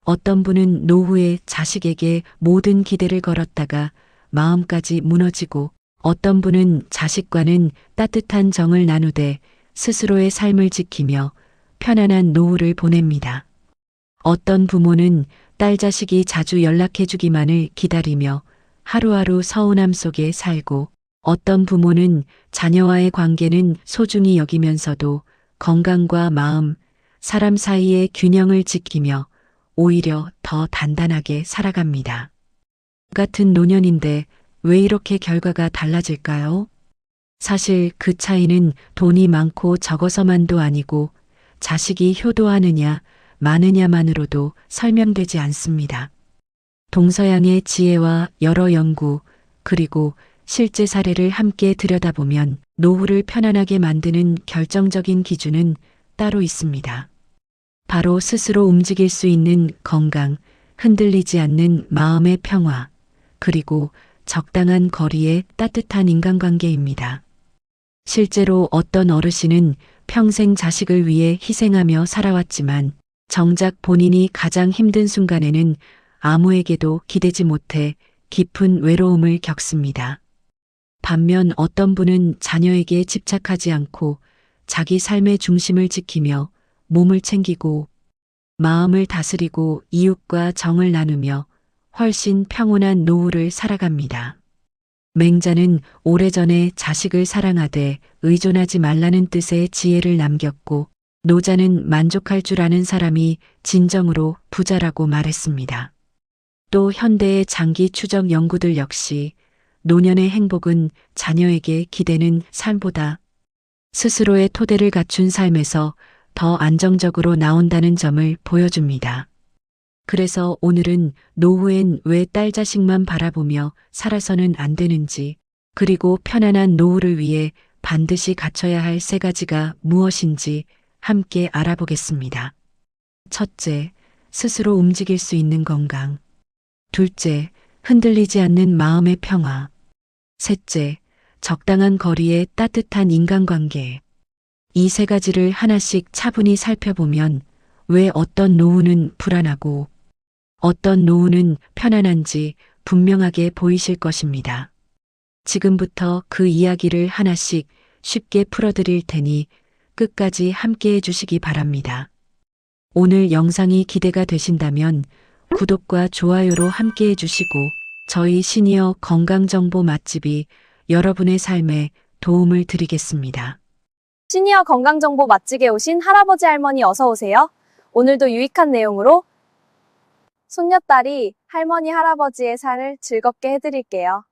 어떤 분은 노후에 자식에게 모든 기대를 걸었다가 마음까지 무너지고, 어떤 분은 자식과는 따뜻한 정을 나누되 스스로의 삶을 지키며 편안한 노후를 보냅니다. 어떤 부모는 딸 자식이 자주 연락해주기만을 기다리며 하루하루 서운함 속에 살고, 어떤 부모는 자녀와의 관계는 소중히 여기면서도 건강과 마음, 사람 사이의 균형을 지키며 오히려 더 단단하게 살아갑니다. 같은 노년인데 왜 이렇게 결과가 달라질까요? 사실 그 차이는 돈이 많고 적어서만도 아니고 자식이 효도하느냐 많으냐만으로도 설명되지 않습니다. 동서양의 지혜와 여러 연구, 그리고 실제 사례를 함께 들여다보면 노후를 편안하게 만드는 결정적인 기준은 따로 있습니다. 바로 스스로 움직일 수 있는 건강, 흔들리지 않는 마음의 평화, 그리고 적당한 거리의 따뜻한 인간관계입니다. 실제로 어떤 어르신은 평생 자식을 위해 희생하며 살아왔지만 정작 본인이 가장 힘든 순간에는 아무에게도 기대지 못해 깊은 외로움을 겪습니다. 반면 어떤 분은 자녀에게 집착하지 않고 자기 삶의 중심을 지키며 몸을 챙기고 마음을 다스리고 이웃과 정을 나누며 훨씬 평온한 노후를 살아갑니다. 맹자는 오래전에 자식을 사랑하되 의존하지 말라는 뜻의 지혜를 남겼고, 노자는 만족할 줄 아는 사람이 진정으로 부자라고 말했습니다. 또 현대의 장기 추적 연구들 역시 노년의 행복은 자녀에게 기대는 삶보다 스스로의 토대를 갖춘 삶에서 더 안정적으로 나온다는 점을 보여줍니다. 그래서 오늘은 노후엔 왜 딸 자식만 바라보며 살아서는 안 되는지, 그리고 편안한 노후를 위해 반드시 갖춰야 할 3가지가 무엇인지 함께 알아보겠습니다. 첫째, 스스로 움직일 수 있는 건강. 둘째, 흔들리지 않는 마음의 평화. 셋째, 적당한 거리의 따뜻한 인간관계. 이 3가지를 하나씩 차분히 살펴보면 왜 어떤 노후는 불안하고 어떤 노후는 편안한지 분명하게 보이실 것입니다. 지금부터 그 이야기를 하나씩 쉽게 풀어드릴 테니 끝까지 함께 해주시기 바랍니다. 오늘 영상이 기대가 되신다면 구독과 좋아요로 함께 해주시고, 저희 시니어 건강정보 맛집이 여러분의 삶에 도움을 드리겠습니다. 시니어 건강정보 맛집에 오신 할아버지 할머니 어서 오세요. 오늘도 유익한 내용으로 손녀딸이 할머니 할아버지의 삶을 즐겁게 해드릴게요.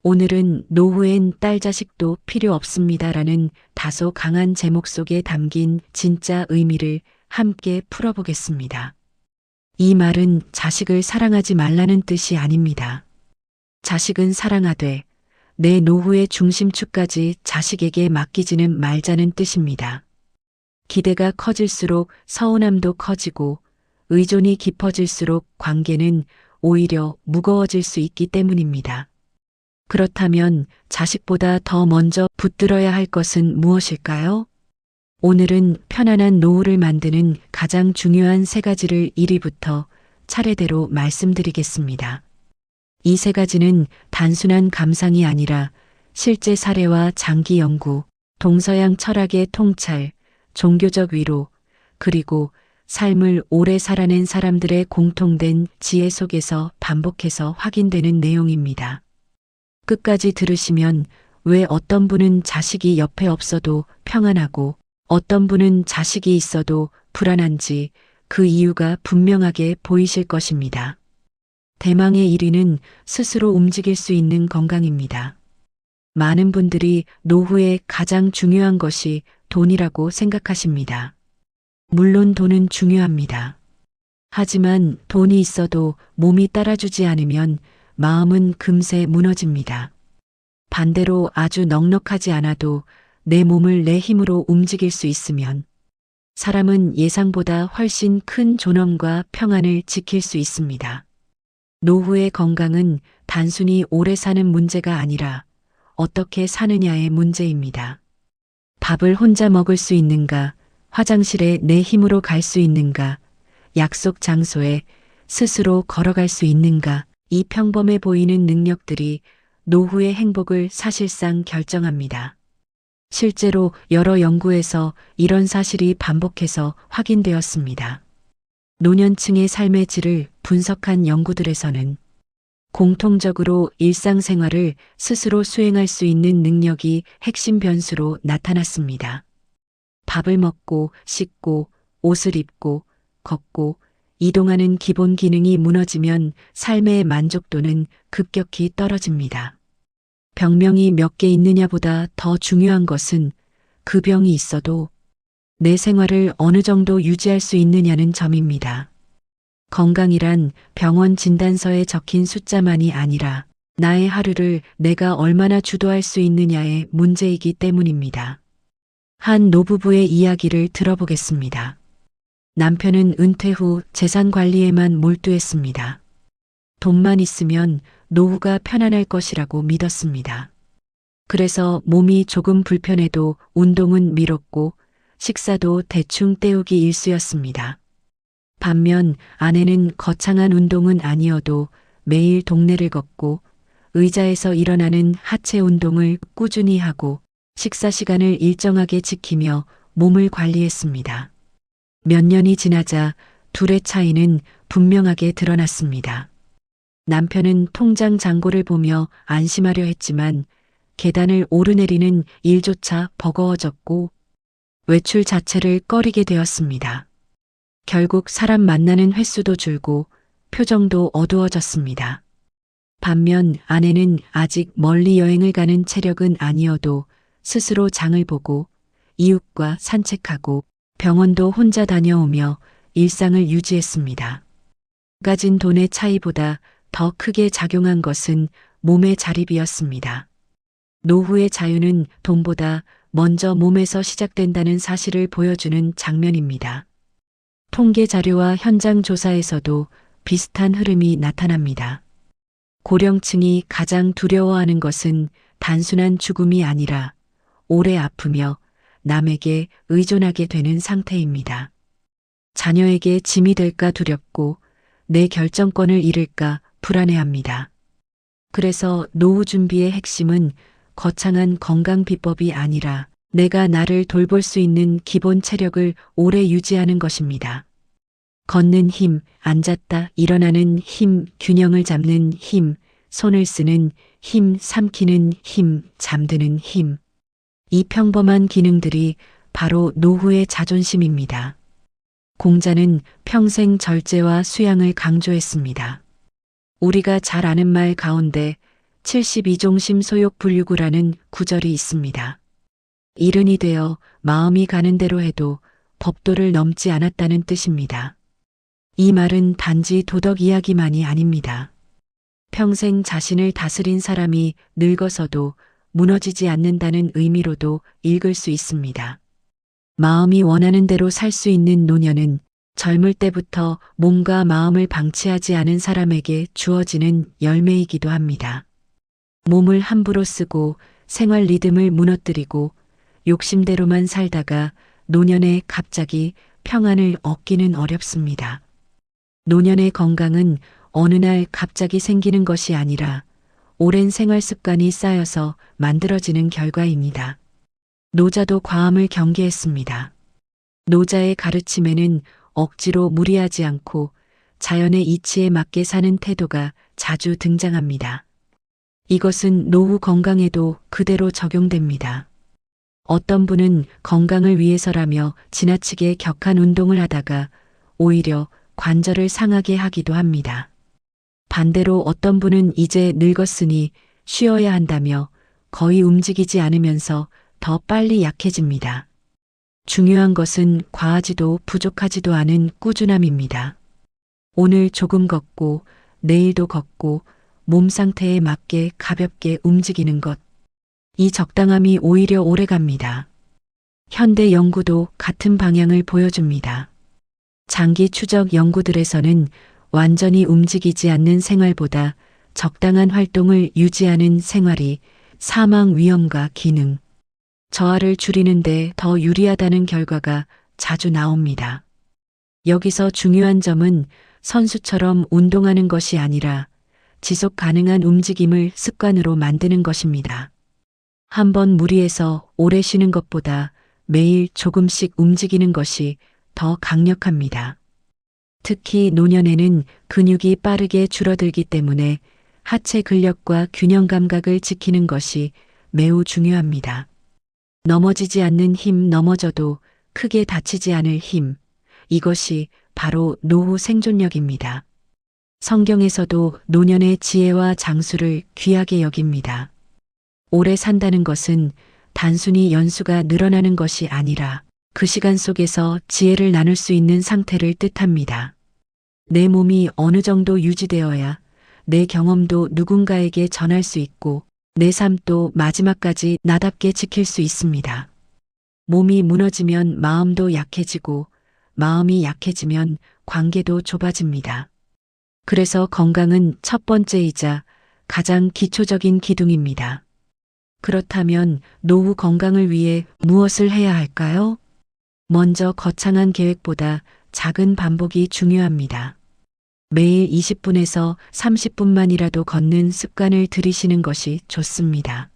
오늘은 노후엔 딸 자식도 필요 없습니다라는 다소 강한 제목 속에 담긴 진짜 의미를 함께 풀어보겠습니다. 이 말은 자식을 사랑하지 말라는 뜻이 아닙니다. 자식은 사랑하되 내 노후의 중심축까지 자식에게 맡기지는 말자는 뜻입니다. 기대가 커질수록 서운함도 커지고 의존이 깊어질수록 관계는 오히려 무거워질 수 있기 때문입니다. 그렇다면 자식보다 더 먼저 붙들어야 할 것은 무엇일까요? 오늘은 편안한 노후를 만드는 가장 중요한 3가지를 1위부터 차례대로 말씀드리겠습니다. 이 3가지는 단순한 감상이 아니라 실제 사례와 장기 연구, 동서양 철학의 통찰, 종교적 위로, 그리고 삶을 오래 살아낸 사람들의 공통된 지혜 속에서 반복해서 확인되는 내용입니다. 끝까지 들으시면 왜 어떤 분은 자식이 옆에 없어도 평안하고 어떤 분은 자식이 있어도 불안한지 그 이유가 분명하게 보이실 것입니다. 대망의 1위는 스스로 움직일 수 있는 건강입니다. 많은 분들이 노후에 가장 중요한 것이 돈이라고 생각하십니다. 물론 돈은 중요합니다. 하지만 돈이 있어도 몸이 따라주지 않으면 마음은 금세 무너집니다. 반대로 아주 넉넉하지 않아도 내 몸을 내 힘으로 움직일 수 있으면 사람은 예상보다 훨씬 큰 존엄과 평안을 지킬 수 있습니다. 노후의 건강은 단순히 오래 사는 문제가 아니라 어떻게 사느냐의 문제입니다. 밥을 혼자 먹을 수 있는가, 화장실에 내 힘으로 갈 수 있는가, 약속 장소에 스스로 걸어갈 수 있는가? 이 평범해 보이는 능력들이 노후의 행복을 사실상 결정합니다. 실제로 여러 연구에서 이런 사실이 반복해서 확인되었습니다. 노년층의 삶의 질을 분석한 연구들에서는 공통적으로 일상생활을 스스로 수행할 수 있는 능력이 핵심 변수로 나타났습니다. 밥을 먹고, 씻고, 옷을 입고, 걷고, 이동하는 기본 기능이 무너지면 삶의 만족도는 급격히 떨어집니다. 병명이 몇 개 있느냐보다 더 중요한 것은 그 병이 있어도 내 생활을 어느 정도 유지할 수 있느냐는 점입니다. 건강이란 병원 진단서에 적힌 숫자만이 아니라 나의 하루를 내가 얼마나 주도할 수 있느냐의 문제이기 때문입니다. 한 노부부의 이야기를 들어보겠습니다. 남편은 은퇴 후 재산 관리에만 몰두했습니다. 돈만 있으면 노후가 편안할 것이라고 믿었습니다. 그래서 몸이 조금 불편해도 운동은 미뤘고 식사도 대충 때우기 일쑤였습니다. 반면 아내는 거창한 운동은 아니어도 매일 동네를 걷고 의자에서 일어나는 하체 운동을 꾸준히 하고 식사 시간을 일정하게 지키며 몸을 관리했습니다. 몇 년이 지나자 둘의 차이는 분명하게 드러났습니다. 남편은 통장 잔고를 보며 안심하려 했지만 계단을 오르내리는 일조차 버거워졌고 외출 자체를 꺼리게 되었습니다. 결국 사람 만나는 횟수도 줄고 표정도 어두워졌습니다. 반면 아내는 아직 멀리 여행을 가는 체력은 아니어도 스스로 장을 보고 이웃과 산책하고 병원도 혼자 다녀오며 일상을 유지했습니다. 가진 돈의 차이보다 더 크게 작용한 것은 몸의 자립이었습니다. 노후의 자유는 돈보다 먼저 몸에서 시작된다는 사실을 보여주는 장면입니다. 통계 자료와 현장 조사에서도 비슷한 흐름이 나타납니다. 고령층이 가장 두려워하는 것은 단순한 죽음이 아니라 오래 아프며 남에게 의존하게 되는 상태입니다. 자녀에게 짐이 될까 두렵고 내 결정권을 잃을까 불안해합니다. 그래서 노후 준비의 핵심은 거창한 건강 비법이 아니라 내가 나를 돌볼 수 있는 기본 체력을 오래 유지하는 것입니다. 걷는 힘, 앉았다 일어나는 힘, 균형을 잡는 힘, 손을 쓰는 힘, 삼키는 힘, 잠드는 힘. 이 평범한 기능들이 바로 노후의 자존심입니다. 공자는 평생 절제와 수양을 강조했습니다. 우리가 잘 아는 말 가운데 72종심 소욕불유구라는 구절이 있습니다. 일흔이 되어 마음이 가는 대로 해도 법도를 넘지 않았다는 뜻입니다. 이 말은 단지 도덕 이야기만이 아닙니다. 평생 자신을 다스린 사람이 늙어서도 무너지지 않는다는 의미로도 읽을 수 있습니다. 마음이 원하는 대로 살 수 있는 노년은 젊을 때부터 몸과 마음을 방치하지 않은 사람에게 주어지는 열매이기도 합니다. 몸을 함부로 쓰고 생활 리듬을 무너뜨리고 욕심대로만 살다가 노년에 갑자기 평안을 얻기는 어렵습니다. 노년의 건강은 어느 날 갑자기 생기는 것이 아니라 오랜 생활 습관이 쌓여서 만들어지는 결과입니다. 노자도 과함을 경계했습니다. 노자의 가르침에는 억지로 무리하지 않고 자연의 이치에 맞게 사는 태도가 자주 등장합니다. 이것은 노후 건강에도 그대로 적용됩니다. 어떤 분은 건강을 위해서라며 지나치게 격한 운동을 하다가 오히려 관절을 상하게 하기도 합니다. 반대로 어떤 분은 이제 늙었으니 쉬어야 한다며 거의 움직이지 않으면서 더 빨리 약해집니다. 중요한 것은 과하지도 부족하지도 않은 꾸준함입니다. 오늘 조금 걷고 내일도 걷고 몸 상태에 맞게 가볍게 움직이는 것. 이 적당함이 오히려 오래갑니다. 현대 연구도 같은 방향을 보여줍니다. 장기 추적 연구들에서는 완전히 움직이지 않는 생활보다 적당한 활동을 유지하는 생활이 사망 위험과 기능, 저하를 줄이는 데 더 유리하다는 결과가 자주 나옵니다. 여기서 중요한 점은 선수처럼 운동하는 것이 아니라 지속 가능한 움직임을 습관으로 만드는 것입니다. 한번 무리해서 오래 쉬는 것보다 매일 조금씩 움직이는 것이 더 강력합니다. 특히 노년에는 근육이 빠르게 줄어들기 때문에 하체 근력과 균형 감각을 지키는 것이 매우 중요합니다. 넘어지지 않는 힘, 넘어져도 크게 다치지 않을 힘, 이것이 바로 노후 생존력입니다. 성경에서도 노년의 지혜와 장수를 귀하게 여깁니다. 오래 산다는 것은 단순히 연수가 늘어나는 것이 아니라 그 시간 속에서 지혜를 나눌 수 있는 상태를 뜻합니다. 내 몸이 어느 정도 유지되어야 내 경험도 누군가에게 전할 수 있고 내 삶도 마지막까지 나답게 지킬 수 있습니다. 몸이 무너지면 마음도 약해지고 마음이 약해지면 관계도 좁아집니다. 그래서 건강은 첫 번째이자 가장 기초적인 기둥입니다. 그렇다면 노후 건강을 위해 무엇을 해야 할까요? 먼저 거창한 계획보다 작은 반복이 중요합니다. 매일 20분에서 30분만이라도 걷는 습관을 들이시는 것이 좋습니다.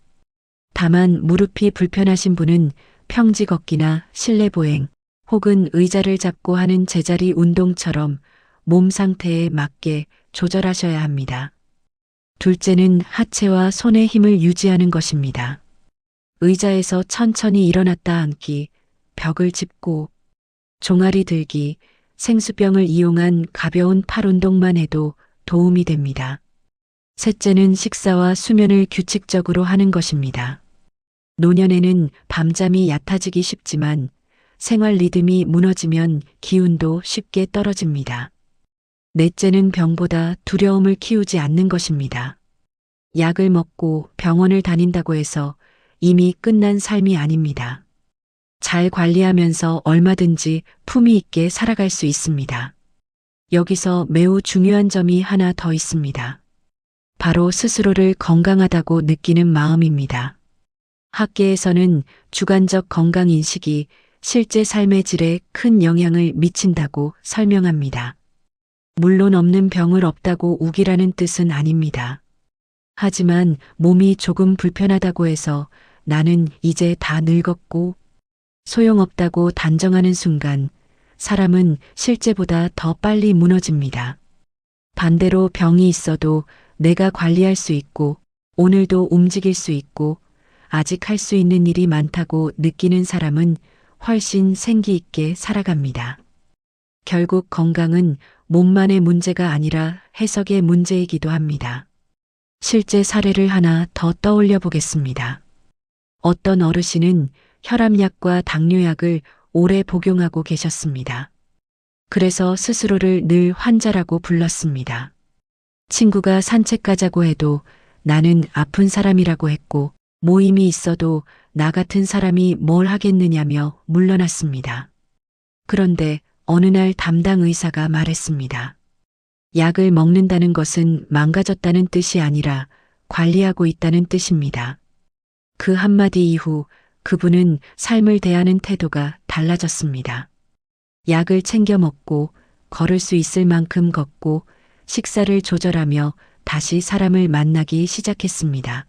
다만 무릎이 불편하신 분은 평지 걷기나 실내 보행 혹은 의자를 잡고 하는 제자리 운동처럼 몸 상태에 맞게 조절하셔야 합니다. 둘째는 하체와 손의 힘을 유지하는 것입니다. 의자에서 천천히 일어났다 앉기, 벽을 짚고, 종아리 들기, 생수병을 이용한 가벼운 팔 운동만 해도 도움이 됩니다. 셋째는 식사와 수면을 규칙적으로 하는 것입니다. 노년에는 밤잠이 얕아지기 쉽지만 생활 리듬이 무너지면 기운도 쉽게 떨어집니다. 넷째는 병보다 두려움을 키우지 않는 것입니다. 약을 먹고 병원을 다닌다고 해서 이미 끝난 삶이 아닙니다. 잘 관리하면서 얼마든지 품위 있게 살아갈 수 있습니다. 여기서 매우 중요한 점이 하나 더 있습니다. 바로 스스로를 건강하다고 느끼는 마음입니다. 학계에서는 주관적 건강인식이 실제 삶의 질에 큰 영향을 미친다고 설명합니다. 물론 없는 병을 없다고 우기라는 뜻은 아닙니다. 하지만 몸이 조금 불편하다고 해서 나는 이제 다 늙었고 소용없다고 단정하는 순간 사람은 실제보다 더 빨리 무너집니다. 반대로 병이 있어도 내가 관리할 수 있고 오늘도 움직일 수 있고 아직 할 수 있는 일이 많다고 느끼는 사람은 훨씬 생기 있게 살아갑니다. 결국 건강은 몸만의 문제가 아니라 해석의 문제이기도 합니다. 실제 사례를 하나 더 떠올려 보겠습니다. 어떤 어르신은 혈압약과 당뇨약을 오래 복용하고 계셨습니다. 그래서 스스로를 늘 환자라고 불렀습니다. 친구가 산책 가자고 해도 나는 아픈 사람이라고 했고 모임이 있어도 나 같은 사람이 뭘 하겠느냐며 물러났습니다. 그런데 어느 날 담당 의사가 말했습니다. 약을 먹는다는 것은 망가졌다는 뜻이 아니라 관리하고 있다는 뜻입니다. 그 한마디 이후 그분은 삶을 대하는 태도가 달라졌습니다. 약을 챙겨 먹고 걸을 수 있을 만큼 걷고 식사를 조절하며 다시 사람을 만나기 시작했습니다.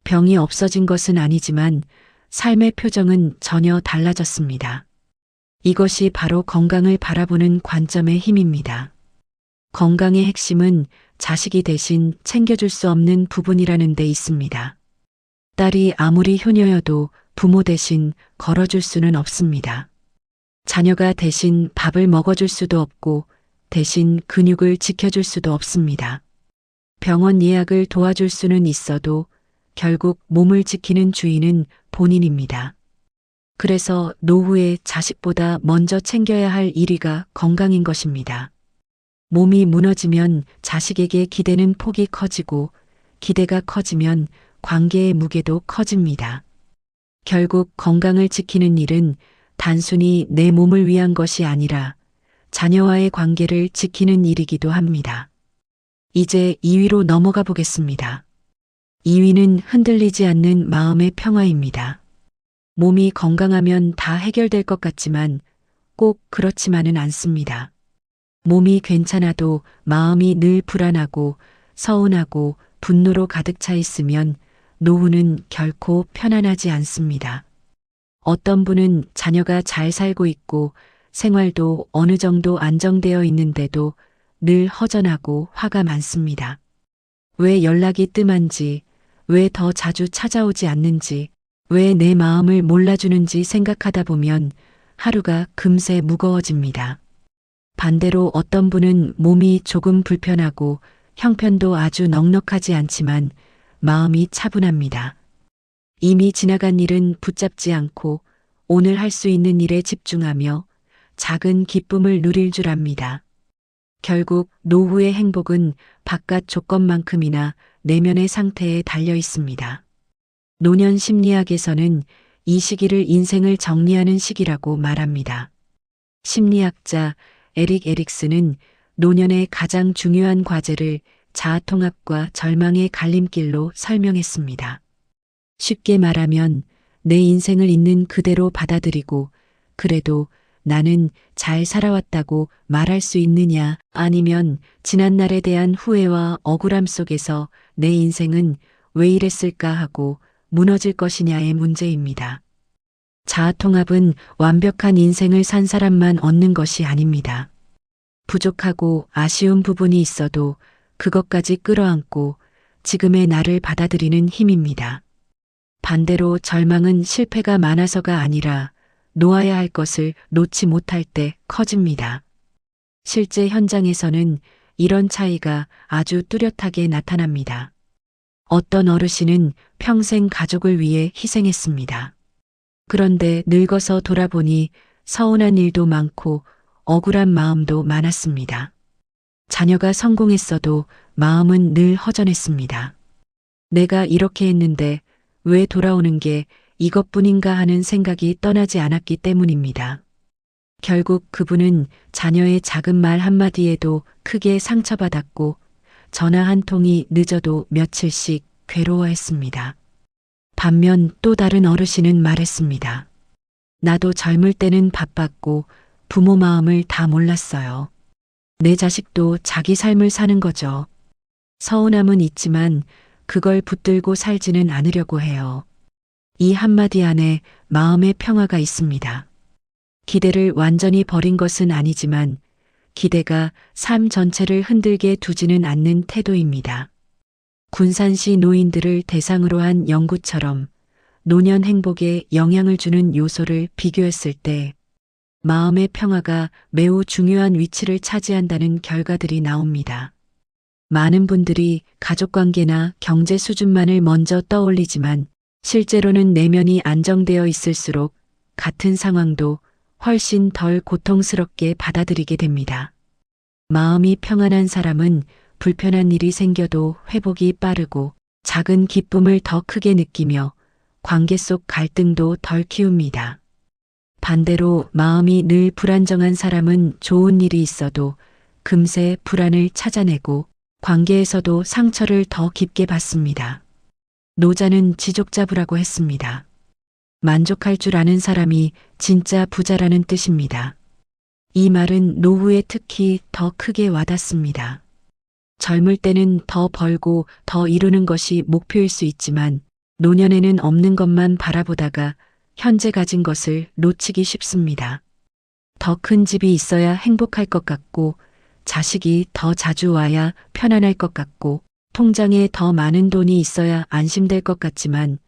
병이 없어진 것은 아니지만 삶의 표정은 전혀 달라졌습니다. 이것이 바로 건강을 바라보는 관점의 힘입니다. 건강의 핵심은 자식이 대신 챙겨줄 수 없는 부분이라는 데 있습니다. 딸이 아무리 효녀여도 부모 대신 걸어줄 수는 없습니다. 자녀가 대신 밥을 먹어줄 수도 없고 대신 근육을 지켜줄 수도 없습니다. 병원 예약을 도와줄 수는 있어도 결국 몸을 지키는 주인은 본인입니다. 그래서 노후에 자식보다 먼저 챙겨야 할 1위가 건강인 것입니다. 몸이 무너지면 자식에게 기대는 폭이 커지고 기대가 커지면 관계의 무게도 커집니다. 결국 건강을 지키는 일은 단순히 내 몸을 위한 것이 아니라 자녀와의 관계를 지키는 일이기도 합니다. 이제 2위로 넘어가 보겠습니다. 2위는 흔들리지 않는 마음의 평화입니다. 몸이 건강하면 다 해결될 것 같지만 꼭 그렇지만은 않습니다. 몸이 괜찮아도 마음이 늘 불안하고 서운하고 분노로 가득 차 있으면 노후는 결코 편안하지 않습니다. 어떤 분은 자녀가 잘 살고 있고 생활도 어느 정도 안정되어 있는데도 늘 허전하고 화가 많습니다. 왜 연락이 뜸한지, 왜 더 자주 찾아오지 않는지, 왜 내 마음을 몰라주는지 생각하다 보면 하루가 금세 무거워집니다. 반대로 어떤 분은 몸이 조금 불편하고 형편도 아주 넉넉하지 않지만 마음이 차분합니다. 이미 지나간 일은 붙잡지 않고 오늘 할 수 있는 일에 집중하며 작은 기쁨을 누릴 줄 압니다. 결국 노후의 행복은 바깥 조건만큼이나 내면의 상태에 달려 있습니다. 노년 심리학에서는 이 시기를 인생을 정리하는 시기라고 말합니다. 심리학자 에릭 에릭스는 노년의 가장 중요한 과제를 자아통합과 절망의 갈림길로 설명했습니다. 쉽게 말하면 내 인생을 있는 그대로 받아들이고 그래도 나는 잘 살아왔다고 말할 수 있느냐, 아니면 지난날에 대한 후회와 억울함 속에서 내 인생은 왜 이랬을까 하고 무너질 것이냐의 문제입니다. 자아통합은 완벽한 인생을 산 사람만 얻는 것이 아닙니다. 부족하고 아쉬운 부분이 있어도 그것까지 끌어안고 지금의 나를 받아들이는 힘입니다. 반대로 절망은 실패가 많아서가 아니라 놓아야 할 것을 놓지 못할 때 커집니다. 실제 현장에서는 이런 차이가 아주 뚜렷하게 나타납니다. 어떤 어르신은 평생 가족을 위해 희생했습니다. 그런데 늙어서 돌아보니 서운한 일도 많고 억울한 마음도 많았습니다. 자녀가 성공했어도 마음은 늘 허전했습니다. 내가 이렇게 했는데 왜 돌아오는 게 이것뿐인가 하는 생각이 떠나지 않았기 때문입니다. 결국 그분은 자녀의 작은 말 한마디에도 크게 상처받았고 전화 한 통이 늦어도 며칠씩 괴로워했습니다. 반면 또 다른 어르신은 말했습니다. 나도 젊을 때는 바빴고 부모 마음을 다 몰랐어요. 내 자식도 자기 삶을 사는 거죠. 서운함은 있지만 그걸 붙들고 살지는 않으려고 해요. 이 한마디 안에 마음의 평화가 있습니다. 기대를 완전히 버린 것은 아니지만 기대가 삶 전체를 흔들게 두지는 않는 태도입니다. 군산시 노인들을 대상으로 한 연구처럼 노년 행복에 영향을 주는 요소를 비교했을 때 마음의 평화가 매우 중요한 위치를 차지한다는 결과들이 나옵니다. 많은 분들이 가족관계나 경제 수준만을 먼저 떠올리지만 실제로는 내면이 안정되어 있을수록 같은 상황도 훨씬 덜 고통스럽게 받아들이게 됩니다. 마음이 평안한 사람은 불편한 일이 생겨도 회복이 빠르고 작은 기쁨을 더 크게 느끼며 관계 속 갈등도 덜 키웁니다. 반대로 마음이 늘 불안정한 사람은 좋은 일이 있어도 금세 불안을 찾아내고 관계에서도 상처를 더 깊게 받습니다. 노자는 지족자부라고 했습니다. 만족할 줄 아는 사람이 진짜 부자라는 뜻입니다. 이 말은 노후에 특히 더 크게 와닿습니다. 젊을 때는 더 벌고 더 이루는 것이 목표일 수 있지만 노년에는 없는 것만 바라보다가 현재 가진 것을 놓치기 쉽습니다. 더 큰 집이 있어야 행복할 것 같고 자식이 더 자주 와야 편안할 것 같고 통장에 더 많은 돈이 있어야 안심될 것 같지만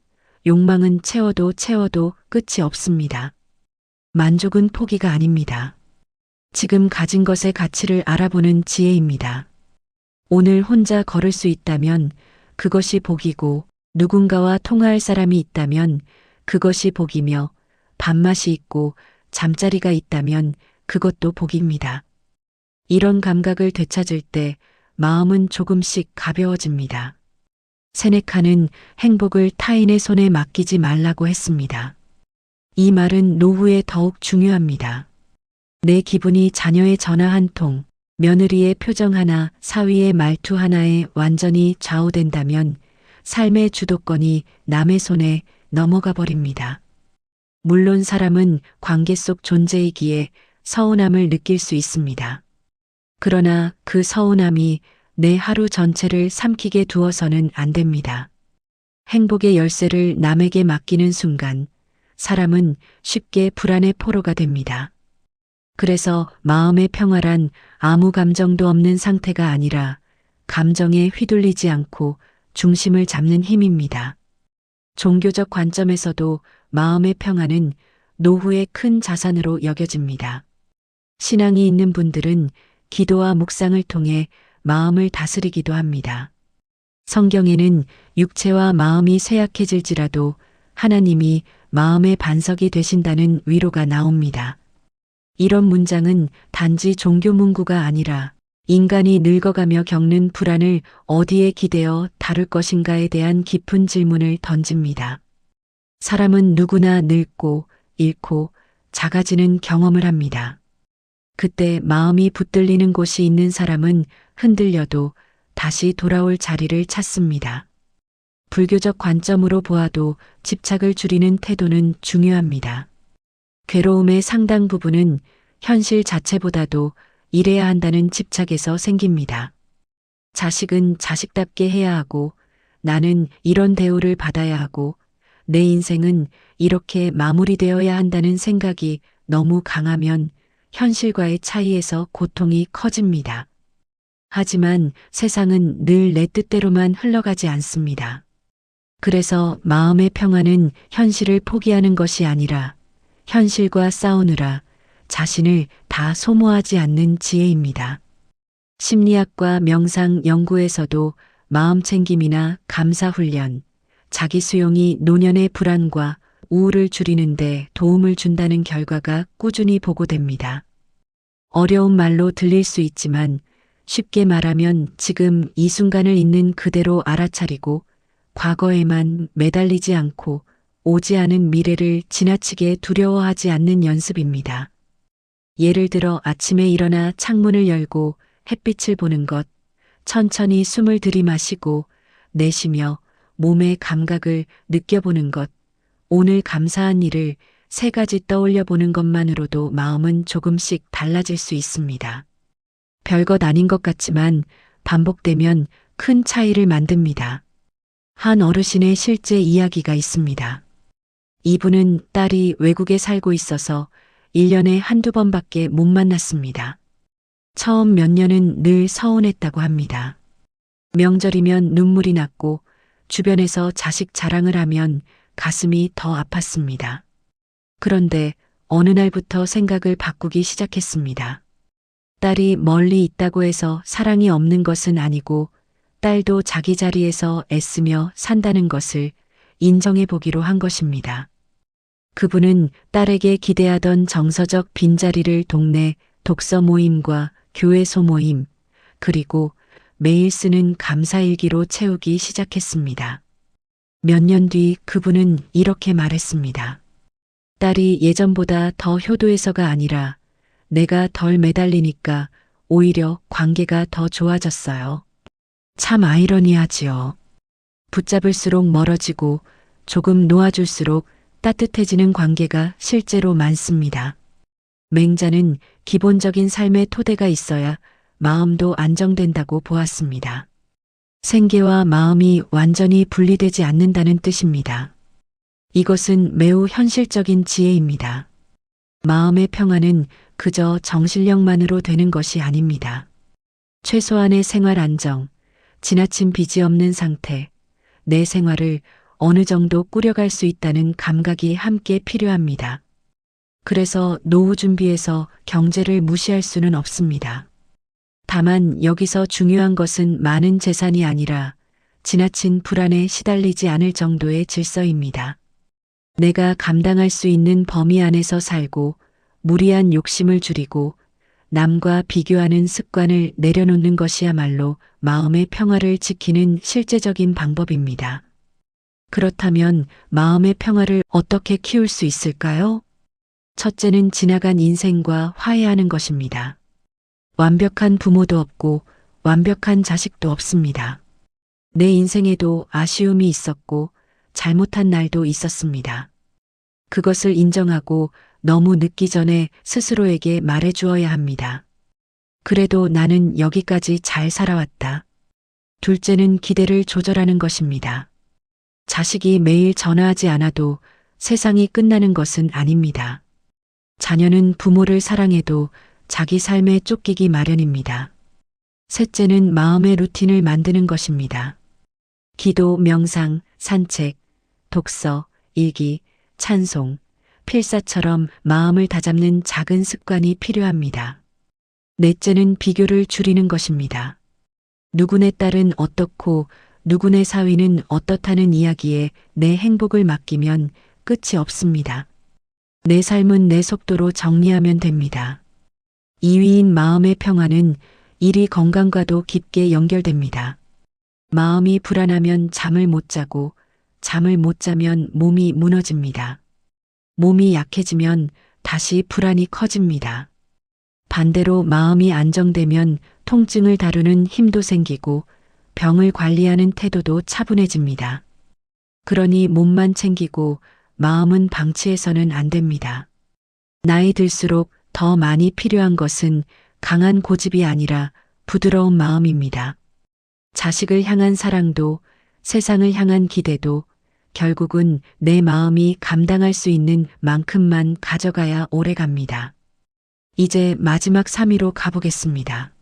욕망은 채워도 끝이 없습니다. 만족은 포기가 아닙니다. 지금 가진 것의 가치를 알아보는 지혜입니다. 오늘 혼자 걸을 수 있다면 그것이 복이고 누군가와 통화할 사람이 있다면 그것이 복이며 밥맛이 있고 잠자리가 있다면 그것도 복입니다. 이런 감각을 되찾을 때 마음은 조금씩 가벼워집니다. 세네카는 행복을 타인의 손에 맡기지 말라고 했습니다. 이 말은 노후에 더욱 중요합니다. 내 기분이 자녀의 전화 한 통, 며느리의 표정 하나, 사위의 말투 하나에 완전히 좌우된다면 삶의 주도권이 남의 손에 넘어가 버립니다. 물론 사람은 관계 속 존재이기에 서운함을 느낄 수 있습니다. 그러나 그 서운함이 내 하루 전체를 삼키게 두어서는 안 됩니다. 행복의 열쇠를 남에게 맡기는 순간 사람은 쉽게 불안의 포로가 됩니다. 그래서 마음의 평화란 아무 감정도 없는 상태가 아니라 감정에 휘둘리지 않고 중심을 잡는 힘입니다. 종교적 관점에서도 마음의 평화는 노후의 큰 자산으로 여겨집니다. 신앙이 있는 분들은 기도와 묵상을 통해 마음을 다스리기도 합니다. 성경에는 육체와 마음이 쇠약해질지라도 하나님이 마음의 반석이 되신다는 위로가 나옵니다. 이런 문장은 단지 종교 문구가 아니라 인간이 늙어가며 겪는 불안을 어디에 기대어 다룰 것인가에 대한 깊은 질문을 던집니다. 사람은 누구나 늙고 잃고 작아지는 경험을 합니다. 그때 마음이 붙들리는 곳이 있는 사람은 흔들려도 다시 돌아올 자리를 찾습니다. 불교적 관점으로 보아도 집착을 줄이는 태도는 중요합니다. 괴로움의 상당 부분은 현실 자체보다도 이래야 한다는 집착에서 생깁니다. 자식은 자식답게 해야 하고 나는 이런 대우를 받아야 하고 내 인생은 이렇게 마무리되어야 한다는 생각이 너무 강하면 현실과의 차이에서 고통이 커집니다. 하지만 세상은 늘 내 뜻대로만 흘러가지 않습니다. 그래서 마음의 평화는 현실을 포기하는 것이 아니라 현실과 싸우느라 자신을 다 소모하지 않는 지혜입니다. 심리학과 명상 연구에서도 마음 챙김이나 감사 훈련, 자기 수용이 노년의 불안과 우울을 줄이는데 도움을 준다는 결과가 꾸준히 보고됩니다. 어려운 말로 들릴 수 있지만 쉽게 말하면 지금 이 순간을 있는 그대로 알아차리고 과거에만 매달리지 않고 오지 않은 미래를 지나치게 두려워하지 않는 연습입니다. 예를 들어 아침에 일어나 창문을 열고 햇빛을 보는 것, 천천히 숨을 들이마시고 내쉬며 몸의 감각을 느껴보는 것, 오늘 감사한 일을 3가지 떠올려 보는 것만으로도 마음은 조금씩 달라질 수 있습니다. 별것 아닌 것 같지만 반복되면 큰 차이를 만듭니다. 한 어르신의 실제 이야기가 있습니다. 이분은 딸이 외국에 살고 있어서 1년에 한두 번밖에 못 만났습니다. 처음 몇 년은 늘 서운했다고 합니다. 명절이면 눈물이 났고 주변에서 자식 자랑을 하면 가슴이 더 아팠습니다. 그런데 어느 날부터 생각을 바꾸기 시작했습니다. 딸이 멀리 있다고 해서 사랑이 없는 것은 아니고 딸도 자기 자리에서 애쓰며 산다는 것을 인정해 보기로 한 것입니다. 그분은 딸에게 기대하던 정서적 빈자리를 동네 독서 모임과 교회 소모임, 그리고 매일 쓰는 감사일기로 채우기 시작했습니다. 몇 년 뒤 그분은 이렇게 말했습니다. 딸이 예전보다 더 효도해서가 아니라 내가 덜 매달리니까 오히려 관계가 더 좋아졌어요. 참 아이러니하지요. 붙잡을수록 멀어지고 조금 놓아줄수록 따뜻해지는 관계가 실제로 많습니다. 맹자는 기본적인 삶의 토대가 있어야 마음도 안정된다고 보았습니다. 생계와 마음이 완전히 분리되지 않는다는 뜻입니다. 이것은 매우 현실적인 지혜입니다. 마음의 평화는 그저 정신력만으로 되는 것이 아닙니다. 최소한의 생활 안정, 지나친 빚이 없는 상태, 내 생활을 어느 정도 꾸려갈 수 있다는 감각이 함께 필요합니다. 그래서 노후 준비에서 경제를 무시할 수는 없습니다. 다만 여기서 중요한 것은 많은 재산이 아니라 지나친 불안에 시달리지 않을 정도의 질서입니다. 내가 감당할 수 있는 범위 안에서 살고 무리한 욕심을 줄이고 남과 비교하는 습관을 내려놓는 것이야말로 마음의 평화를 지키는 실제적인 방법입니다. 그렇다면 마음의 평화를 어떻게 키울 수 있을까요? 첫째는 지나간 인생과 화해하는 것입니다. 완벽한 부모도 없고 완벽한 자식도 없습니다. 내 인생에도 아쉬움이 있었고 잘못한 날도 있었습니다. 그것을 인정하고 너무 늦기 전에 스스로에게 말해 주어야 합니다. 그래도 나는 여기까지 잘 살아왔다. 둘째는 기대를 조절하는 것입니다. 자식이 매일 전화하지 않아도 세상이 끝나는 것은 아닙니다. 자녀는 부모를 사랑해도 자기 삶에 쫓기기 마련입니다. 셋째는 마음의 루틴을 만드는 것입니다. 기도, 명상, 산책, 독서, 일기, 찬송, 필사처럼 마음을 다잡는 작은 습관이 필요합니다. 넷째는 비교를 줄이는 것입니다. 누구네 딸은 어떻고 누구네 사위는 어떻다는 이야기에 내 행복을 맡기면 끝이 없습니다. 내 삶은 내 속도로 정리하면 됩니다. 2위인 마음의 평화는 일이 건강과도 깊게 연결됩니다. 마음이 불안하면 잠을 못 자고 잠을 못 자면 몸이 무너집니다. 몸이 약해지면 다시 불안이 커집니다. 반대로 마음이 안정되면 통증을 다루는 힘도 생기고 병을 관리하는 태도도 차분해집니다. 그러니 몸만 챙기고 마음은 방치해서는 안 됩니다. 나이 들수록 더 많이 필요한 것은 강한 고집이 아니라 부드러운 마음입니다. 자식을 향한 사랑도 세상을 향한 기대도 결국은 내 마음이 감당할 수 있는 만큼만 가져가야 오래 갑니다. 이제 마지막 3위로 가보겠습니다.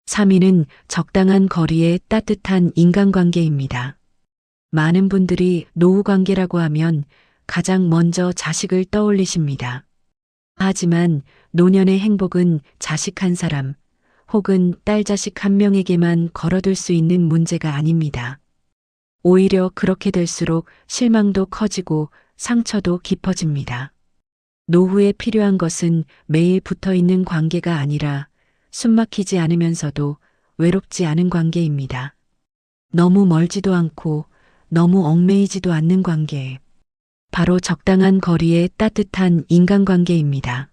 3위는 적당한 거리의 따뜻한 인간관계입니다. 많은 분들이 노후 관계라고 하면 가장 먼저 자식을 떠올리십니다. 하지만 노년의 행복은 자식 한 사람 혹은 딸 자식 한 명에게만 걸어둘 수 있는 문제가 아닙니다. 오히려 그렇게 될수록 실망도 커지고 상처도 깊어집니다. 노후에 필요한 것은 매일 붙어 있는 관계가 아니라 숨막히지 않으면서도 외롭지 않은 관계입니다. 너무 멀지도 않고 너무 얽매이지도 않는 관계. 바로 적당한 거리의 따뜻한 인간관계입니다.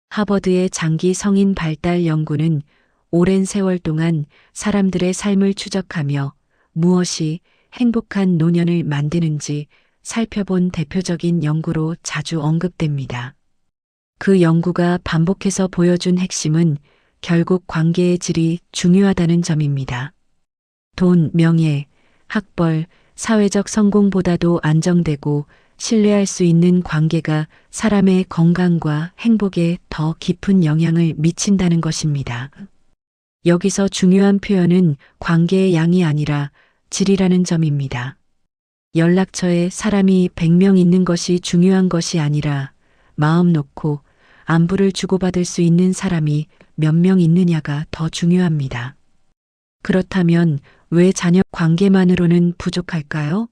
하버드의 장기 성인 발달 연구는 오랜 세월 동안 사람들의 삶을 추적하며 무엇이 행복한 노년을 만드는지 살펴본 대표적인 연구로 자주 언급됩니다. 그 연구가 반복해서 보여준 핵심은 결국 관계의 질이 중요하다는 점입니다. 돈, 명예, 학벌, 사회적 성공보다도 안정되고 신뢰할 수 있는 관계가 사람의 건강과 행복에 더 깊은 영향을 미친다는 것입니다. 여기서 중요한 표현은 관계의 양이 아니라 질이라는 점입니다. 연락처에 사람이 100명 있는 것이 중요한 것이 아니라 마음 놓고 안부를 주고받을 수 있는 사람이 몇 명 있느냐가 더 중요합니다. 그렇다면 왜 자녀 관계만으로는 부족할까요?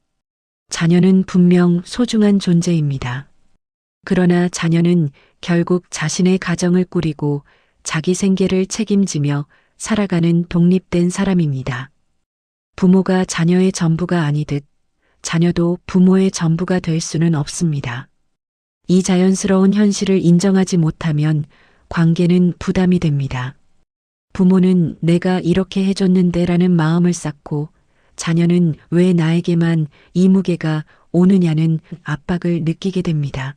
자녀는 분명 소중한 존재입니다. 그러나 자녀는 결국 자신의 가정을 꾸리고 자기 생계를 책임지며 살아가는 독립된 사람입니다. 부모가 자녀의 전부가 아니듯 자녀도 부모의 전부가 될 수는 없습니다. 이 자연스러운 현실을 인정하지 못하면 관계는 부담이 됩니다. 부모는 내가 이렇게 해줬는데 라는 마음을 쌓고 자녀는 왜 나에게만 이 무게가 오느냐는 압박을 느끼게 됩니다.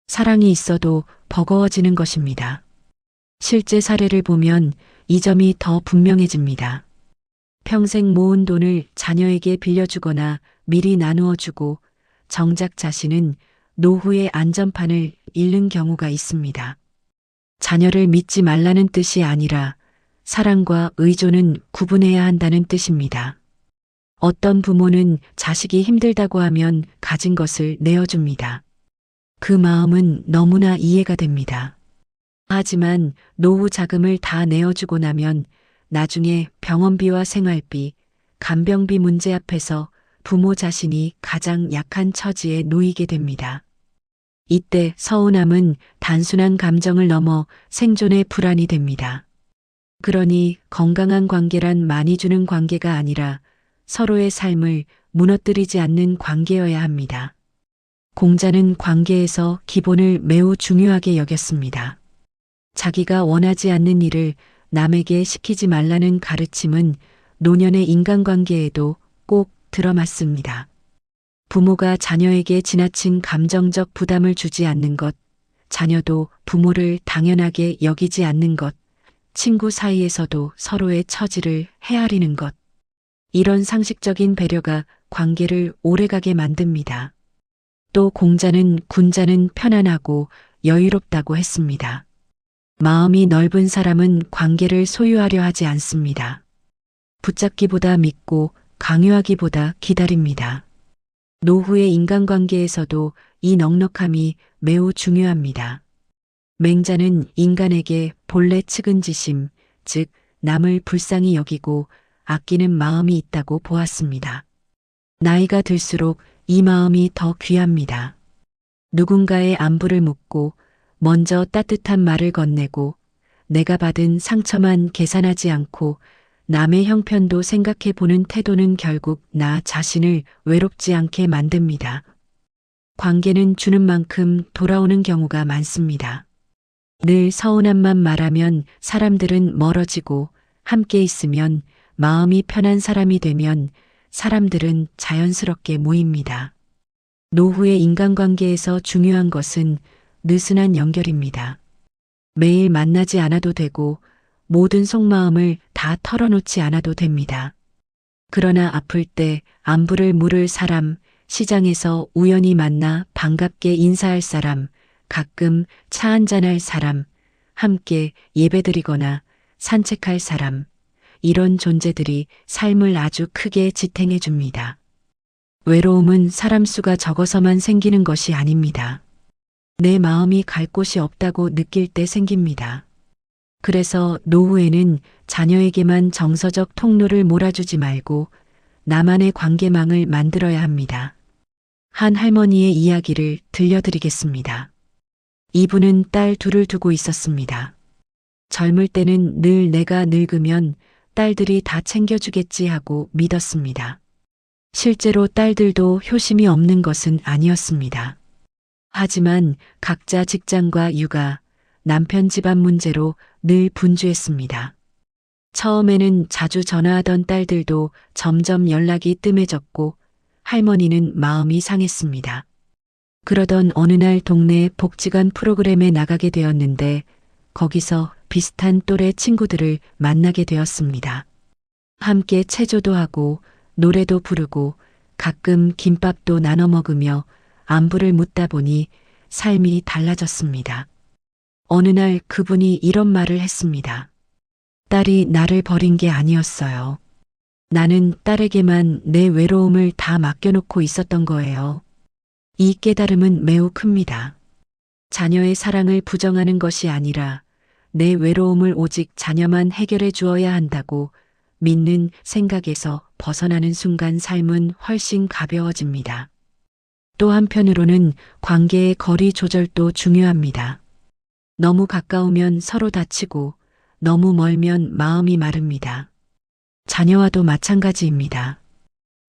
사랑이 있어도 버거워지는 것입니다. 실제 사례를 보면 이 점이 더 분명해집니다. 평생 모은 돈을 자녀에게 빌려주거나 미리 나누어 주고 정작 자신은 노후의 안전판을 잃는 경우가 있습니다. 자녀를 믿지 말라는 뜻이 아니라 사랑과 의존은 구분해야 한다는 뜻입니다. 어떤 부모는 자식이 힘들다고 하면 가진 것을 내어줍니다. 그 마음은 너무나 이해가 됩니다. 하지만 노후 자금을 다 내어주고 나면 나중에 병원비와 생활비, 간병비 문제 앞에서 부모 자신이 가장 약한 처지에 놓이게 됩니다. 이때 서운함은 단순한 감정을 넘어 생존의 불안이 됩니다. 그러니 건강한 관계란 많이 주는 관계가 아니라 서로의 삶을 무너뜨리지 않는 관계여야 합니다. 공자는 관계에서 기본을 매우 중요하게 여겼습니다. 자기가 원하지 않는 일을 남에게 시키지 말라는 가르침은 노년의 인간관계에도 꼭 들어맞습니다. 부모가 자녀에게 지나친 감정적 부담을 주지 않는 것, 자녀도 부모를 당연하게 여기지 않는 것, 친구 사이에서도 서로의 처지를 헤아리는 것. 이런 상식적인 배려가 관계를 오래가게 만듭니다. 또 공자는 군자는 편안하고 여유롭다고 했습니다. 마음이 넓은 사람은 관계를 소유하려 하지 않습니다. 붙잡기보다 믿고 강요하기보다 기다립니다. 노후의 인간관계에서도 이 넉넉함이 매우 중요합니다. 맹자는 인간에게 본래 측은지심, 즉 남을 불쌍히 여기고 아끼는 마음이 있다고 보았습니다. 나이가 들수록 이 마음이 더 귀합니다. 누군가의 안부를 묻고 먼저 따뜻한 말을 건네고 내가 받은 상처만 계산하지 않고 남의 형편도 생각해 보는 태도는 결국 나 자신을 외롭지 않게 만듭니다. 관계는 주는 만큼 돌아오는 경우가 많습니다. 늘 서운함만 말하면 사람들은 멀어지고 함께 있으면 마음이 편한 사람이 되면 사람들은 자연스럽게 모입니다. 노후의 인간관계에서 중요한 것은 느슨한 연결입니다. 매일 만나지 않아도 되고 모든 속마음을 다 털어놓지 않아도 됩니다. 그러나 아플 때 안부를 물을 사람, 시장에서 우연히 만나 반갑게 인사할 사람, 가끔 차 한잔할 사람, 함께 예배드리거나 산책할 사람, 이런 존재들이 삶을 아주 크게 지탱해 줍니다. 외로움은 사람 수가 적어서만 생기는 것이 아닙니다. 내 마음이 갈 곳이 없다고 느낄 때 생깁니다. 그래서 노후에는 자녀에게만 정서적 통로를 몰아주지 말고 나만의 관계망을 만들어야 합니다. 한 할머니의 이야기를 들려드리겠습니다. 이분은 딸 둘을 두고 있었습니다. 젊을 때는 늘 내가 늙으면 딸들이 다 챙겨주겠지 하고 믿었습니다. 실제로 딸들도 효심이 없는 것은 아니었습니다. 하지만 각자 직장과 육아, 남편 집안 문제로 늘 분주했습니다. 처음에는 자주 전화하던 딸들도 점점 연락이 뜸해졌고 할머니는 마음이 상했습니다. 그러던 어느 날 동네 복지관 프로그램에 나가게 되었는데 거기서 비슷한 또래 친구들을 만나게 되었습니다. 함께 체조도 하고 노래도 부르고 가끔 김밥도 나눠 먹으며 안부를 묻다 보니 삶이 달라졌습니다. 어느 날 그분이 이런 말을 했습니다. 딸이 나를 버린 게 아니었어요. 나는 딸에게만 내 외로움을 다 맡겨놓고 있었던 거예요. 이 깨달음은 매우 큽니다. 자녀의 사랑을 부정하는 것이 아니라 내 외로움을 오직 자녀만 해결해 주어야 한다고 믿는 생각에서 벗어나는 순간 삶은 훨씬 가벼워집니다. 또 한편으로는 관계의 거리 조절도 중요합니다. 너무 가까우면 서로 다치고 너무 멀면 마음이 마릅니다. 자녀와도 마찬가지입니다.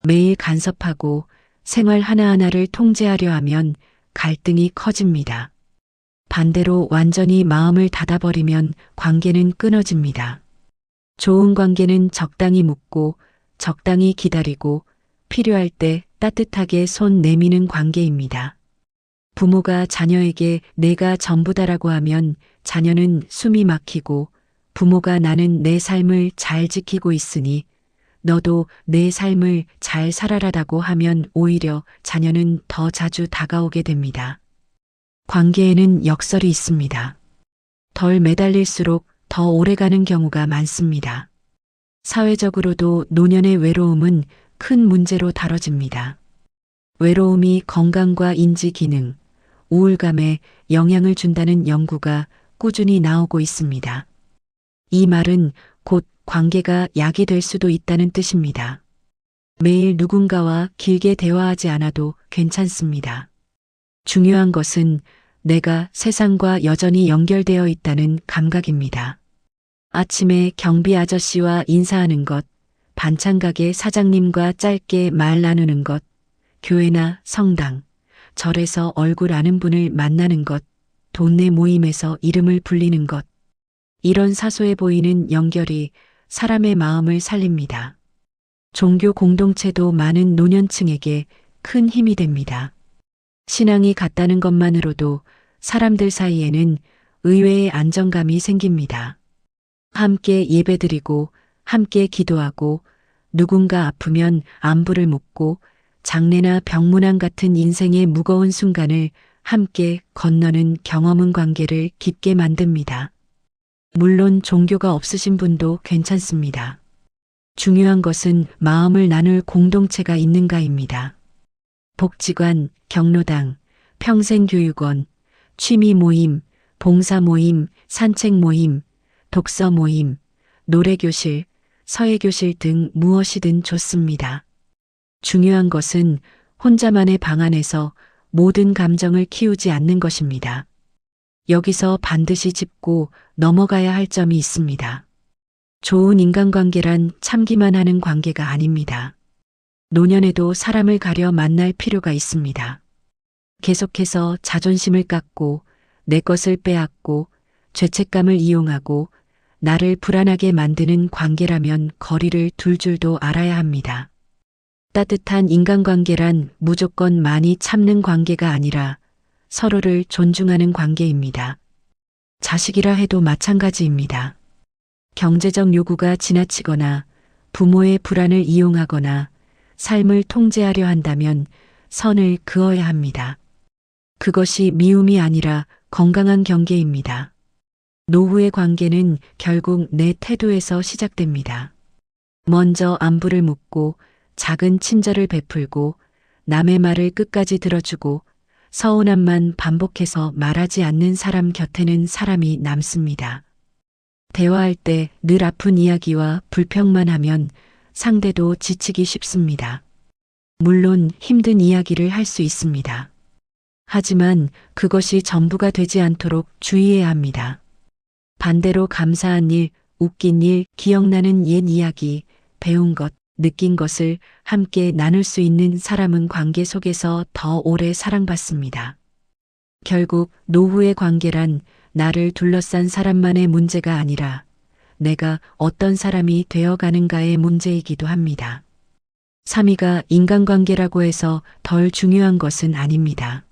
매일 간섭하고 생활 하나하나를 통제하려 하면 갈등이 커집니다. 반대로 완전히 마음을 닫아버리면 관계는 끊어집니다. 좋은 관계는 적당히 묻고 적당히 기다리고 필요할 때 따뜻하게 손 내미는 관계입니다. 부모가 자녀에게 내가 전부다라고 하면 자녀는 숨이 막히고 부모가 나는 내 삶을 잘 지키고 있으니 너도 내 삶을 잘 살아라라고 하면 오히려 자녀는 더 자주 다가오게 됩니다. 관계에는 역설이 있습니다. 덜 매달릴수록 더 오래가는 경우가 많습니다. 사회적으로도 노년의 외로움은 큰 문제로 다뤄집니다. 외로움이 건강과 인지 기능, 우울감에 영향을 준다는 연구가 꾸준히 나오고 있습니다. 이 말은 곧 관계가 약이 될 수도 있다는 뜻입니다. 매일 누군가와 길게 대화하지 않아도 괜찮습니다. 중요한 것은 내가 세상과 여전히 연결되어 있다는 감각입니다. 아침에 경비 아저씨와 인사하는 것, 반찬 가게 사장님과 짧게 말 나누는 것, 교회나 성당, 절에서 얼굴 아는 분을 만나는 것, 동네 모임에서 이름을 불리는 것. 이런 사소해 보이는 연결이 사람의 마음을 살립니다. 종교 공동체도 많은 노년층에게 큰 힘이 됩니다. 신앙이 같다는 것만으로도 사람들 사이에는 의외의 안정감이 생깁니다. 함께 예배드리고, 함께 기도하고, 누군가 아프면 안부를 묻고, 장례나 병문안 같은 인생의 무거운 순간을 함께 건너는 경험은 관계를 깊게 만듭니다. 물론 종교가 없으신 분도 괜찮습니다. 중요한 것은 마음을 나눌 공동체가 있는가입니다. 복지관, 경로당, 평생교육원, 취미 모임, 봉사 모임, 산책 모임, 독서 모임, 노래교실, 서예교실 등 무엇이든 좋습니다. 중요한 것은 혼자만의 방 안에서 모든 감정을 키우지 않는 것입니다. 여기서 반드시 짚고 넘어가야 할 점이 있습니다. 좋은 인간관계란 참기만 하는 관계가 아닙니다. 노년에도 사람을 가려 만날 필요가 있습니다. 계속해서 자존심을 깎고 내 것을 빼앗고 죄책감을 이용하고 나를 불안하게 만드는 관계라면 거리를 둘 줄도 알아야 합니다. 따뜻한 인간관계란 무조건 많이 참는 관계가 아니라 서로를 존중하는 관계입니다. 자식이라 해도 마찬가지입니다. 경제적 요구가 지나치거나 부모의 불안을 이용하거나 삶을 통제하려 한다면 선을 그어야 합니다. 그것이 미움이 아니라 건강한 경계입니다. 노후의 관계는 결국 내 태도에서 시작됩니다. 먼저 안부를 묻고 작은 친절을 베풀고 남의 말을 끝까지 들어주고 서운함만 반복해서 말하지 않는 사람 곁에는 사람이 남습니다. 대화할 때 늘 아픈 이야기와 불평만 하면 상대도 지치기 쉽습니다. 물론 힘든 이야기를 할 수 있습니다. 하지만 그것이 전부가 되지 않도록 주의해야 합니다. 반대로 감사한 일, 웃긴 일, 기억나는 옛 이야기, 배운 것, 느낀 것을 함께 나눌 수 있는 사람은 관계 속에서 더 오래 사랑받습니다. 결국 노후의 관계란 나를 둘러싼 사람만의 문제가 아니라 내가 어떤 사람이 되어가는가의 문제이기도 합니다. 3위가 인간관계라고 해서 덜 중요한 것은 아닙니다.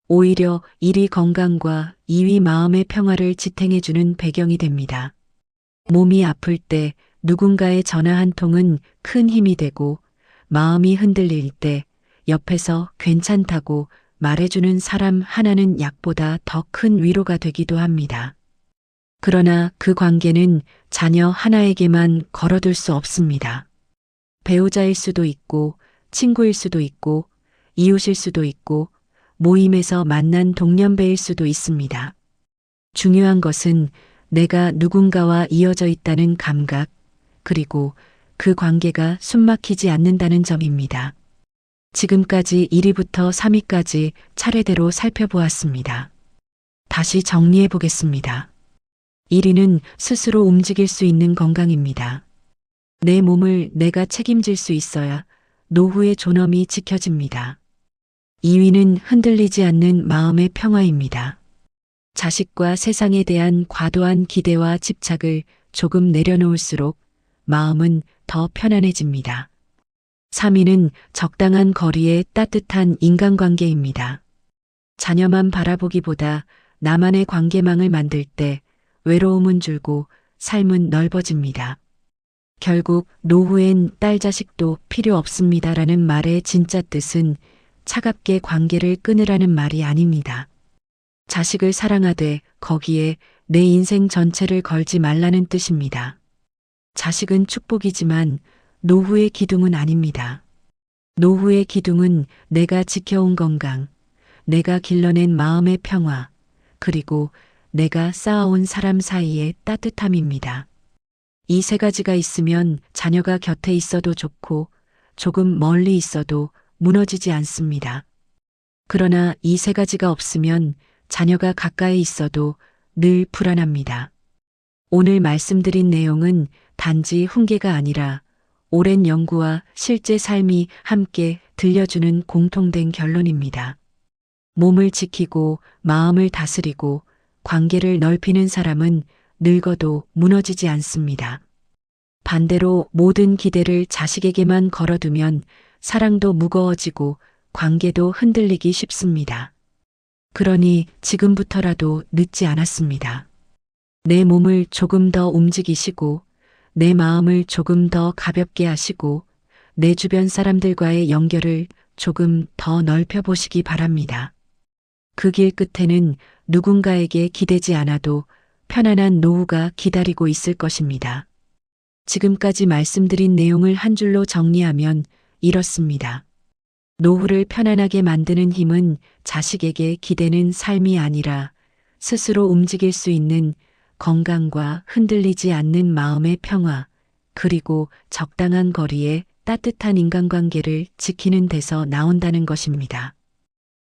오히려 1위 건강과 2위 마음의 평화를 지탱해주는 배경이 됩니다. 몸이 아플 때 누군가의 전화 한 통은 큰 힘이 되고 마음이 흔들릴 때 옆에서 괜찮다고 말해주는 사람 하나는 약보다 더 큰 위로가 되기도 합니다. 그러나 그 관계는 자녀 하나에게만 걸어둘 수 없습니다. 배우자일 수도 있고 친구일 수도 있고 이웃일 수도 있고 모임에서 만난 동년배일 수도 있습니다. 중요한 것은 내가 누군가와 이어져 있다는 감각, 그리고 그 관계가 숨막히지 않는다는 점입니다. 지금까지 1위부터 3위까지 차례대로 살펴보았습니다. 다시 정리해 보겠습니다. 1위는 스스로 움직일 수 있는 건강입니다. 내 몸을 내가 책임질 수 있어야 노후의 존엄이 지켜집니다. 2위는 흔들리지 않는 마음의 평화입니다. 자식과 세상에 대한 과도한 기대와 집착을 조금 내려놓을수록 마음은 더 편안해집니다. 3위는 적당한 거리의 따뜻한 인간관계입니다. 자녀만 바라보기보다 나만의 관계망을 만들 때 외로움은 줄고 삶은 넓어집니다. 결국 노후엔 딸 자식도 필요 없습니다라는 말의 진짜 뜻은 차갑게 관계를 끊으라는 말이 아닙니다. 자식을 사랑하되 거기에 내 인생 전체를 걸지 말라는 뜻입니다. 자식은 축복이지만 노후의 기둥은 아닙니다. 노후의 기둥은 내가 지켜온 건강, 내가 길러낸 마음의 평화, 그리고 내가 쌓아온 사람 사이의 따뜻함입니다. 이 세 가지가 있으면 자녀가 곁에 있어도 좋고 조금 멀리 있어도 무너지지 않습니다. 그러나 이 세 가지가 없으면 자녀가 가까이 있어도 늘 불안합니다. 오늘 말씀드린 내용은 단지 훈계가 아니라 오랜 연구와 실제 삶이 함께 들려주는 공통된 결론입니다. 몸을 지키고 마음을 다스리고 관계를 넓히는 사람은 늙어도 무너지지 않습니다. 반대로 모든 기대를 자식에게만 걸어두면 사랑도 무거워지고 관계도 흔들리기 쉽습니다. 그러니 지금부터라도 늦지 않았습니다. 내 몸을 조금 더 움직이시고, 내 마음을 조금 더 가볍게 하시고, 내 주변 사람들과의 연결을 조금 더 넓혀 보시기 바랍니다. 그 길 끝에는 누군가에게 기대지 않아도 편안한 노후가 기다리고 있을 것입니다. 지금까지 말씀드린 내용을 한 줄로 정리하면 이렇습니다. 노후를 편안하게 만드는 힘은 자식에게 기대는 삶이 아니라 스스로 움직일 수 있는 건강과 흔들리지 않는 마음의 평화, 그리고 적당한 거리에 따뜻한 인간관계를 지키는 데서 나온다는 것입니다.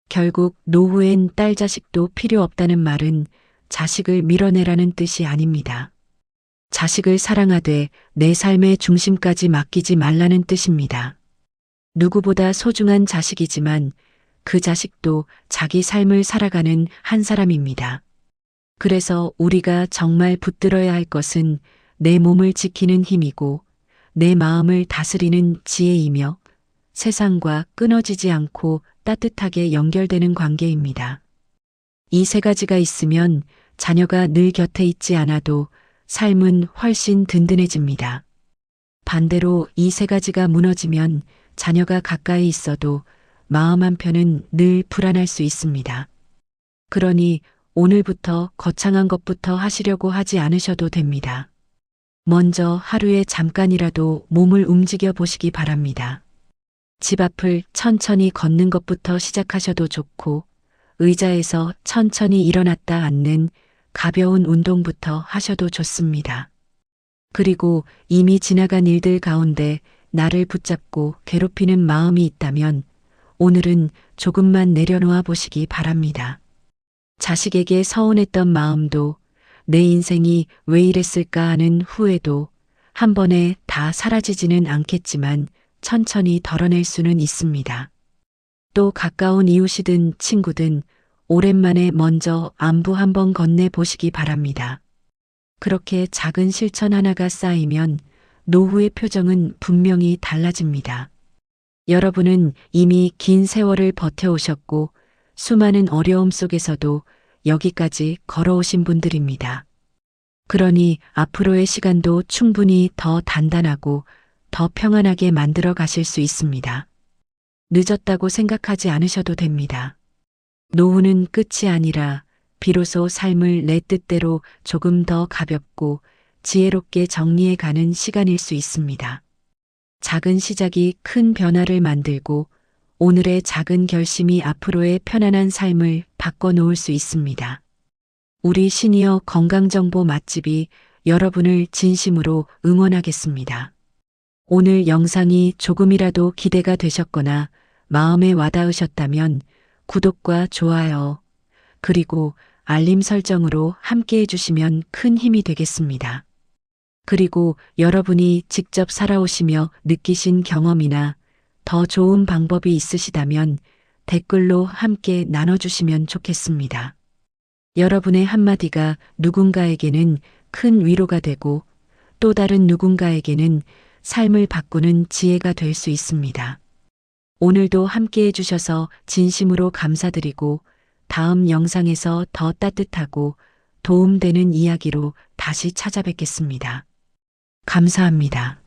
결국 노후엔 딸 자식도 필요 없다는 말은 자식을 밀어내라는 뜻이 아닙니다. 자식을 사랑하되 내 삶의 중심까지 맡기지 말라는 뜻입니다. 누구보다 소중한 자식이지만 그 자식도 자기 삶을 살아가는 한 사람입니다. 그래서 우리가 정말 붙들어야 할 것은 내 몸을 지키는 힘이고 내 마음을 다스리는 지혜이며 세상과 끊어지지 않고 따뜻하게 연결되는 관계입니다. 이 세 가지가 있으면 자녀가 늘 곁에 있지 않아도 삶은 훨씬 든든해집니다. 반대로 이 세 가지가 무너지면 자녀가 가까이 있어도 마음 한편은 늘 불안할 수 있습니다. 그러니 오늘부터 거창한 것부터 하시려고 하지 않으셔도 됩니다. 먼저 하루에 잠깐이라도 몸을 움직여 보시기 바랍니다. 집 앞을 천천히 걷는 것부터 시작하셔도 좋고, 의자에서 천천히 일어났다 앉는 가벼운 운동부터 하셔도 좋습니다. 그리고 이미 지나간 일들 가운데 나를 붙잡고 괴롭히는 마음이 있다면 오늘은 조금만 내려놓아 보시기 바랍니다. 자식에게 서운했던 마음도 내 인생이 왜 이랬을까 하는 후회도 한 번에 다 사라지지는 않겠지만 천천히 덜어낼 수는 있습니다. 또 가까운 이웃이든 친구든 오랜만에 먼저 안부 한번 건네 보시기 바랍니다. 그렇게 작은 실천 하나가 쌓이면 노후의 표정은 분명히 달라집니다. 여러분은 이미 긴 세월을 버텨오셨고 수많은 어려움 속에서도 여기까지 걸어오신 분들입니다. 그러니 앞으로의 시간도 충분히 더 단단하고 더 평안하게 만들어 가실 수 있습니다. 늦었다고 생각하지 않으셔도 됩니다. 노후는 끝이 아니라 비로소 삶을 내 뜻대로 조금 더 가볍고 지혜롭게 정리해 가는 시간일 수 있습니다. 작은 시작이 큰 변화를 만들고 오늘의 작은 결심이 앞으로의 편안한 삶을 바꿔놓을 수 있습니다. 우리 시니어 건강정보 맛집이 여러분을 진심으로 응원하겠습니다. 오늘 영상이 조금이라도 기대가 되셨거나 마음에 와닿으셨다면 구독과 좋아요, 그리고 알림 설정으로 함께 해주시면 큰 힘이 되겠습니다. 그리고 여러분이 직접 살아오시며 느끼신 경험이나 더 좋은 방법이 있으시다면 댓글로 함께 나눠주시면 좋겠습니다. 여러분의 한마디가 누군가에게는 큰 위로가 되고 또 다른 누군가에게는 삶을 바꾸는 지혜가 될 수 있습니다. 오늘도 함께 해주셔서 진심으로 감사드리고 다음 영상에서 더 따뜻하고 도움되는 이야기로 다시 찾아뵙겠습니다. 감사합니다.